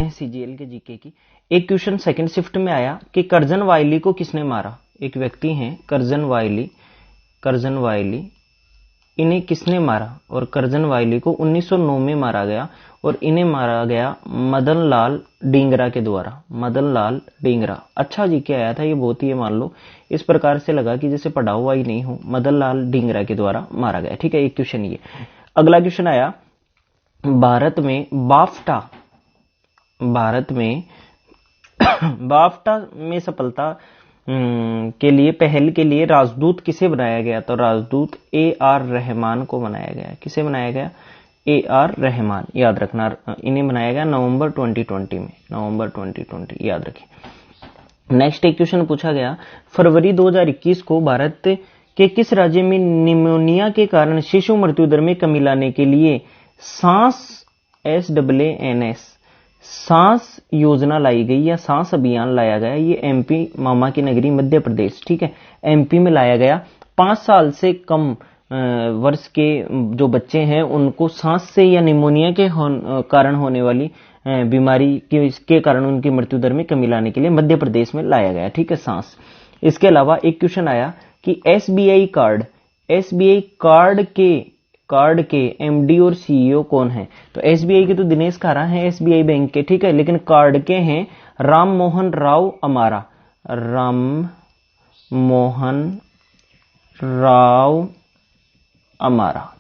हैं सीजीएल के जीके की। एक क्वेश्चन सेकंड शिफ्ट में आया कि कर्जन वाइली को किसने मारा। एक व्यक्ति हैं कर्जन वाइली, इन्हें किसने मारा, और कर्जन वाइली को 1909 में मारा गया और इन्हें मारा गया मदन लाल डींगरा के द्वारा। मदन लाल डींगरा, अच्छा जी क्या आया था ये, बहुत ही मान लो इस प्रकार से लगा कि जैसे पढ़ा हुआ ही नहीं हो। मदन लाल डींगरा के द्वारा मारा गया, ठीक है। एक क्वेश्चन ये। अगला क्वेश्चन आया, भारत में बाफ्टा में सफलता के लिए पहल के लिए राजदूत किसे बनाया गया। तो राजदूत AR रहमान को बनाया गया। किसे बनाया गया? AR रहमान, याद रखना। इन्हें बनाया गया नवंबर 2020 में, नवंबर 2020, याद रखें। नेक्स्ट एक क्वेश्चन पूछा गया, फरवरी 2021 को भारत के किस राज्य में निमोनिया के कारण शिशु मृत्यु दर में कमी लाने के लिए SAANS सांस योजना लाई गई या सांस अभियान लाया गया। ये MP मामा की नगरी मध्य प्रदेश, ठीक है, MP में लाया गया। 5 साल से कम वर्ष के जो बच्चे हैं उनको सांस से या निमोनिया के कारण होने वाली बीमारी के कारण उनकी मृत्यु दर में कमी लाने के लिए मध्य प्रदेश में लाया गया, ठीक है, सांस। इसके अलावा एक क्वेश्चन आया कि SBI कार्ड के MD और CEO कौन है। तो SBI के तो दिनेश खारा हैं, SBI बैंक के, ठीक है, लेकिन कार्ड के हैं राम मोहन राव अमारा,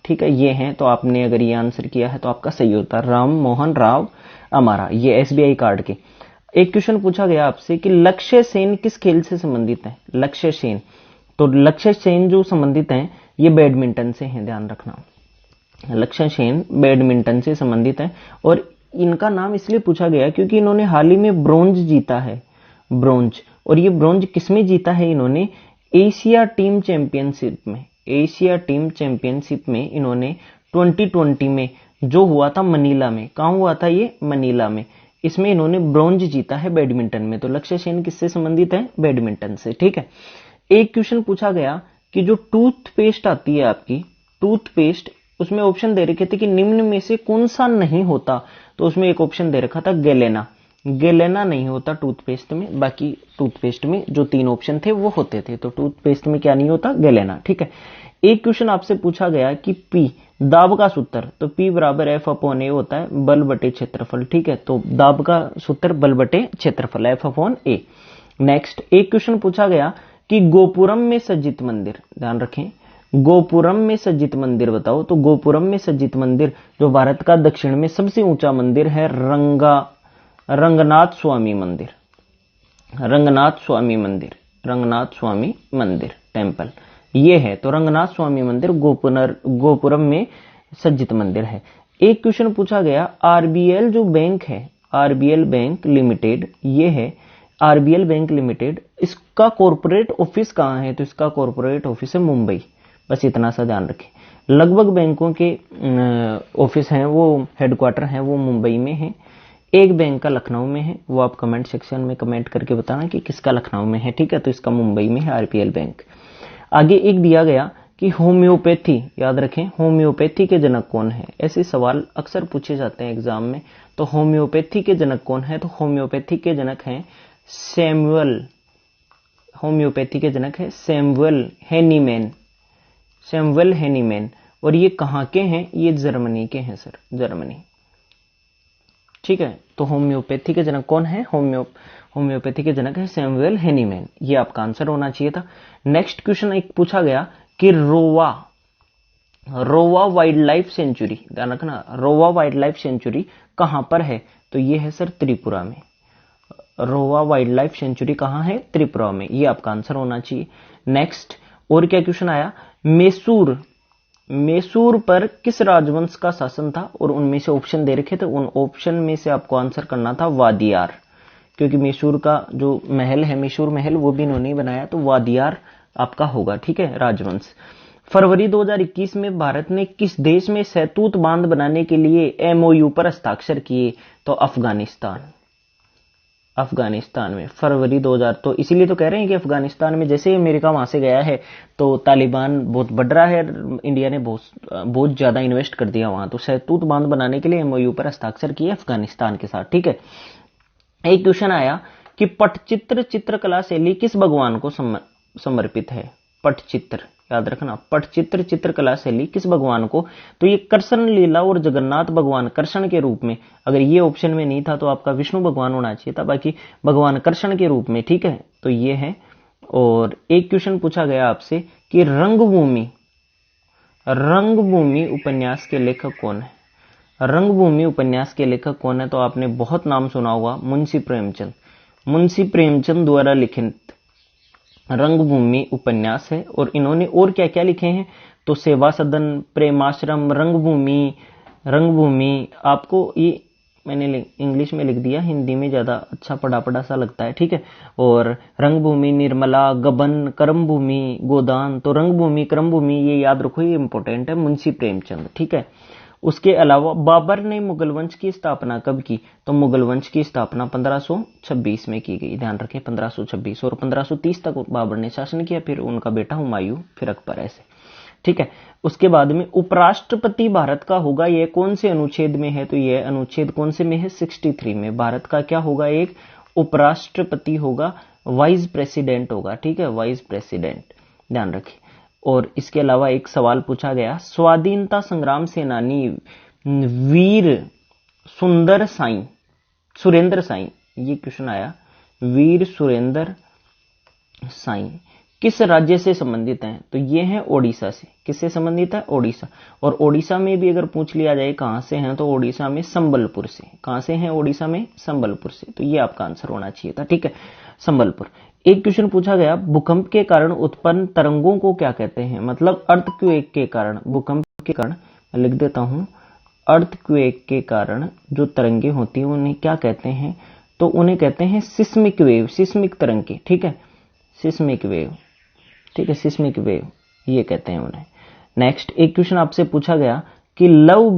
ठीक है, ये हैं। तो आपने अगर ये आंसर किया है तो आपका सही होता है राम मोहन राव अमारा, ये SBI कार्ड के। एक क्वेश्चन पूछा गया आपसे कि लक्ष्य सेन किस खेल से संबंधित है। लक्ष्य सेन, तो लक्ष्य सेन जो संबंधित हैं ये बैडमिंटन से हैं, ध्यान रखना। लक्ष्य सेन बैडमिंटन से संबंधित है और इनका नाम इसलिए पूछा गया क्योंकि इन्होंने हाल ही में ब्रोंज जीता है, ब्रोंज। और ये ब्रोंज किसमें जीता है इन्होंने? एशिया टीम चैंपियनशिप में इन्होंने 2020 में जो हुआ था मनीला में। कहाँ हुआ था ये? मनीला में। इसमें इन्होंने ब्रोंज जीता है बैडमिंटन में। तो लक्ष्य सेन किससे संबंधित है? बैडमिंटन से, ठीक है। एक क्वेश्चन पूछा गया कि जो टूथपेस्ट आती है आपकी, टूथपेस्ट, उसमें ऑप्शन दे रखे थे कि निम्न में से कौन सा नहीं होता। तो उसमें एक ऑप्शन दे रखा था गेलेना नहीं होता टूथपेस्ट में, बाकी टूथपेस्ट में जो 3 ऑप्शन थे वो होते थे। तो टूथपेस्ट में क्या नहीं होता? गेलेना, ठीक है। एक क्वेश्चन आपसे पूछा गया कि P दाब का सूत्र, तो P बराबर F/A होता है, बल बटे क्षेत्रफल, ठीक है। तो दाब का सूत्र बल बटे क्षेत्रफल, F/A। नेक्स्ट एक क्वेश्चन पूछा गया कि गोपुरम में सज्जित मंदिर, ध्यान रखें, गोपुरम में सज्जित मंदिर बताओ। तो गोपुरम में सज्जित मंदिर जो भारत का दक्षिण में सबसे ऊंचा मंदिर है, रंगनाथ स्वामी मंदिर टेम्पल, ये है। तो रंगनाथ स्वामी मंदिर गोपुरम में सज्जित मंदिर है। एक क्वेश्चन पूछा गया, RBL जो बैंक है, RBL बैंक लिमिटेड, ये है RBL बैंक लिमिटेड, इसका कॉर्पोरेट ऑफिस कहाँ है? तो इसका कॉर्पोरेट ऑफिस है मुंबई। बस इतना सा ध्यान रखें। लगभग बैंकों के ऑफिस हैं, वो हेडक्वार्टर हैं, वो मुंबई में है। एक बैंक का लखनऊ में है, वो आप कमेंट सेक्शन में कमेंट करके बताना कि किसका लखनऊ में है, ठीक है। तो इसका मुंबई में है RBL बैंक। आगे एक दिया गया कि होम्योपैथी, याद रखें, होम्योपैथी के जनक कौन है। ऐसे सवाल अक्सर पूछे जाते हैं एग्जाम में। तो होम्योपैथी के जनक कौन है? तो होम्योपैथी के जनक हैं सैमुअल हेनीमैन। और ये कहाँ के हैं? ये जर्मनी के हैं सर, जर्मनी, ठीक है। तो होम्योपैथी के जनक कौन है? होम्योपैथी के जनक है सैमुअल हेनीमैन। ये आपका आंसर होना चाहिए था। नेक्स्ट क्वेश्चन एक पूछा गया कि रोवा वाइल्ड लाइफ सेंचुरी, ध्यान रखना, रोवा वाइल्ड लाइफ सेंचुरी कहां पर है? तो ये है सर त्रिपुरा में। रोवा वाइल्ड लाइफ सेंचुरी कहां है? त्रिपुरा में। ये आपका आंसर होना चाहिए। नेक्स्ट और क्या क्वेश्चन आया, मैसूर पर किस राजवंश का शासन था? और उनमें से ऑप्शन दे रखे थे, उन ऑप्शन में से आपको आंसर करना था वादियार, क्योंकि मैसूर का जो महल है, मैसूर महल, वो भी इन्होंने बनाया। तो वादियार आपका होगा, ठीक है, राजवंश। फरवरी 2021 में भारत ने किस देश में सहतूत बांध बनाने के लिए MOU पर हस्ताक्षर किए? तो अफगानिस्तान। अफगानिस्तान में फरवरी 2000। तो इसीलिए तो कह रहे हैं कि अफगानिस्तान में जैसे ही अमेरिका वहां से गया है तो तालिबान बहुत बढ़ रहा है, इंडिया ने बहुत ज्यादा इन्वेस्ट कर दिया वहां, तो सहतूत बांध बनाने के लिए एमओयू पर हस्ताक्षर किए अफगानिस्तान के साथ। ठीक है, एक क्वेश्चन आया कि पटचित्र चित्रकला शैली किस भगवान को समर्पित है। पटचित्र याद रखना, पटचित्र चित्रकला शैली किस भगवान को, तो ये कृष्ण लीला और जगन्नाथ भगवान कृष्ण के रूप में, अगर ये ऑप्शन में नहीं था तो आपका विष्णु भगवान होना चाहिए था, बाकी भगवान कृष्ण के रूप में। ठीक है, तो ये है। और एक क्वेश्चन पूछा गया आपसे कि रंगभूमि उपन्यास के लेखक कौन है। रंगभूमि उपन्यास के लेखक कौन है, तो आपने बहुत नाम सुना होगा, मुंशी प्रेमचंद। मुंशी प्रेमचंद द्वारा लिखित रंगभूमि उपन्यास है। और इन्होंने और क्या क्या लिखे हैं, तो सेवा सदन, प्रेमाश्रम, रंगभूमि आपको ये मैंने इंग्लिश में लिख दिया, हिंदी में ज्यादा अच्छा पढ़ा सा लगता है। ठीक है, और रंगभूमि, निर्मला, गबन, कर्मभूमि, गोदान। तो रंगभूमि, कर्मभूमि ये याद रखो, ये इंपॉर्टेंट है, मुंशी प्रेमचंद। ठीक है, उसके अलावा बाबर ने मुगल वंश की स्थापना कब की, तो मुगल वंश की स्थापना 1526 में की गई, ध्यान रखें 1526। और 1530 तक बाबर ने शासन किया, फिर उनका बेटा हुमायूं, फिर अकबर, ऐसे। ठीक है, उसके बाद में उपराष्ट्रपति भारत का होगा, यह कौन से अनुच्छेद में है, तो यह अनुच्छेद कौन से में है, 63 में। भारत का क्या होगा, एक उपराष्ट्रपति होगा, वाइस प्रेसिडेंट होगा। ठीक है, वाइस प्रेसिडेंट, ध्यान रखें। और इसके अलावा एक सवाल पूछा गया, स्वाधीनता संग्राम सेनानी वीर सुरेंद्र साई, ये क्वेश्चन आया, वीर सुरेंद्र साई किस राज्य से संबंधित हैं, तो ये है ओडिशा से। किससे संबंधित है, ओडिशा। और ओडिशा में भी अगर पूछ लिया जाए कहां से हैं, तो ओडिशा में संबलपुर से। कहां से हैं, ओडिशा में संबलपुर से। तो ये आपका आंसर होना चाहिए था। ठीक है, संबलपुर। एक क्वेश्चन पूछा गया, भूकंप के कारण उत्पन्न तरंगों को क्या कहते हैं, मतलब अर्थक्वेक के कारण, भूकंप के कारण, लिख देता हूं, अर्थक्वेक के कारण जो तरंगे होती हैं उन्हें क्या कहते हैं, तो उन्हें कहते हैं सिस्मिक वेव, सिस्मिक तरंगे। ठीक है, सिस्मिक वेव। ठीक है, सिस्मिक वेव ये कहते हैं उन्हें। नेक्स्ट एक क्वेश्चन आपसे पूछा गया कि लव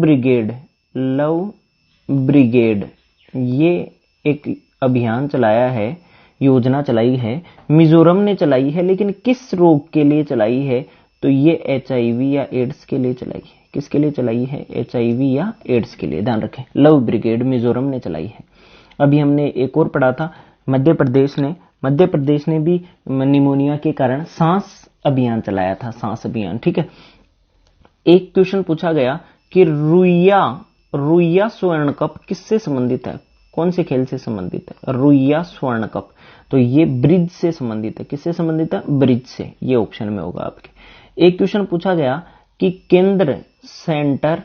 ब्रिगेड ये एक अभियान चलाया है, योजना चलाई है, मिजोरम ने चलाई है, लेकिन किस रोग के लिए चलाई है, तो ये HIV या एड्स के लिए चलाई है। किसके लिए चलाई है, HIV या एड्स के लिए, ध्यान रखें। लव ब्रिगेड मिजोरम ने चलाई है। अभी हमने एक और पढ़ा था, मध्य प्रदेश ने भी निमोनिया के कारण सांस अभियान चलाया था, सांस अभियान। ठीक है, एक क्वेश्चन पूछा गया कि रुइया स्वर्ण कप किससे संबंधित है, कौन से खेल से संबंधित है, रुइया स्वर्ण कप, तो ये ब्रिज से संबंधित है। किससे संबंधित है, ब्रिज से, ये ऑप्शन में होगा आपके। एक क्वेश्चन पूछा गया कि केंद्र, सेंटर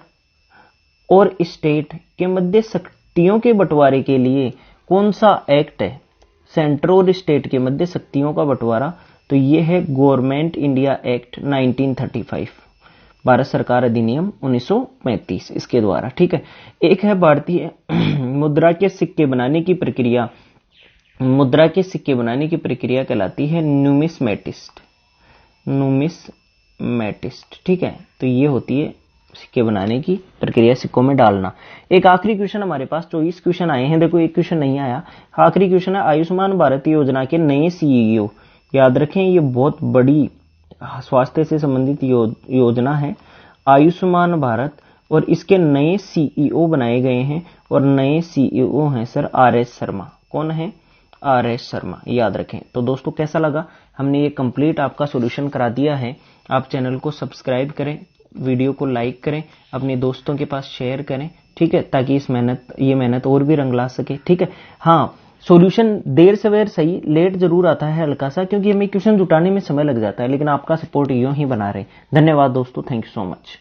और स्टेट के मध्य शक्तियों के बंटवारे के लिए कौन सा एक्ट है, सेंटर और स्टेट के मध्य शक्तियों का बंटवारा, तो ये है गवर्नमेंट इंडिया एक्ट 1935, भारत सरकार अधिनियम 1935, इसके द्वारा। ठीक है, एक है भारतीय मुद्रा के सिक्के बनाने की प्रक्रिया, मुद्रा के सिक्के बनाने की प्रक्रिया कहलाती है न्यूमिस्मेटिस्ट। ठीक है, तो ये होती है सिक्के बनाने की प्रक्रिया, सिक्कों में डालना। एक आखिरी क्वेश्चन हमारे पास 24 क्वेश्चन आए हैं, देखो एक क्वेश्चन नहीं आया, आखिरी क्वेश्चन है, आयुष्मान भारत योजना के नए CEO, याद रखें ये बहुत बड़ी स्वास्थ्य से संबंधित योजना है, आयुष्मान भारत, और इसके नए CEO बनाए गए हैं, और नए CEO हैं सर RS शर्मा। कौन है, RS शर्मा, याद रखें। तो दोस्तों कैसा लगा, हमने ये कंप्लीट आपका सॉल्यूशन करा दिया है। आप चैनल को सब्सक्राइब करें, वीडियो को लाइक करें, अपने दोस्तों के पास शेयर करें। ठीक है, ताकि ये मेहनत और भी रंग ला सके। ठीक है, हाँ, सॉल्यूशन देर सवेर सही, लेट जरूर आता है हल्का सा, क्योंकि हमें क्वेश्चन जुटाने में समय लग जाता है, लेकिन आपका सपोर्ट यूं ही बना रहे। धन्यवाद दोस्तों, थैंक यू सो मच।